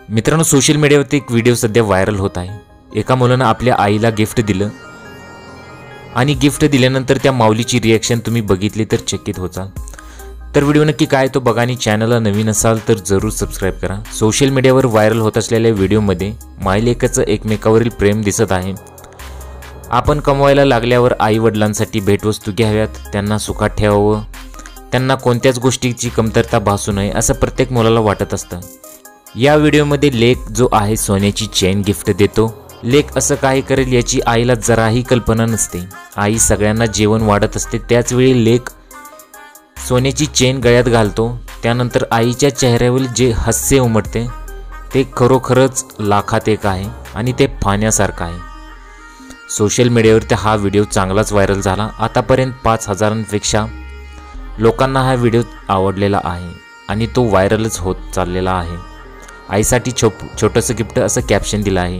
मित्रांनो, सोशल मीडियावरती एक व्हिडिओ सध्या व्हायरल होत आहे। एका मुलानं आपल्या आईला गिफ्ट दिलं आणि गिफ्ट दिल्यानंतर त्या माऊलीची रिॲक्शन तुम्ही बघितली तर चकित होचाल। तर व्हिडिओ नक्की काय तो बघा आणि चॅनलला नवीन असाल तर जरूर सबस्क्राइब करा। सोशल मीडियावर व्हायरल होत असलेल्या व्हिडिओमध्ये मायलेकाचं एकमेकावरील प्रेम दिसत आहे। आपण कमवायला लागल्यावर आई वडिलांसाठी भेटवस्तू घ्याव्यात, त्यांना सुखात ठेवावं, त्यांना कोणत्याच गोष्टीची कमतरता भासू नये असं प्रत्येक मुलाला वाटत असतं। या व्हिडिओमध्ये लेक जो आहे सोन्याची चेन गिफ्ट देतो। लेक असं काही करेल याची आईला जराही कल्पना नसते। आई सगळ्यांना जेवण वाढत असते, त्याचवेळी लेक सोन्याची चेन गळ्यात घालतो। त्यानंतर आईच्या चेहऱ्यावर जे हास्य उमटते ते खरोखरच लाखात एक आहे आणि ते पाहण्यासारखं आहे। सोशल मीडियावर हा व्हिडिओ चांगलाच व्हायरल झाला। आतापर्यंत 5,000पेक्षा लोकांना हा व्हिडिओ आवडलेला आहे आणि तो व्हायरलच होत चाललेला आहे। आईसाठी छोटंसं गिफ्ट असं कॅप्शन दिलं आहे।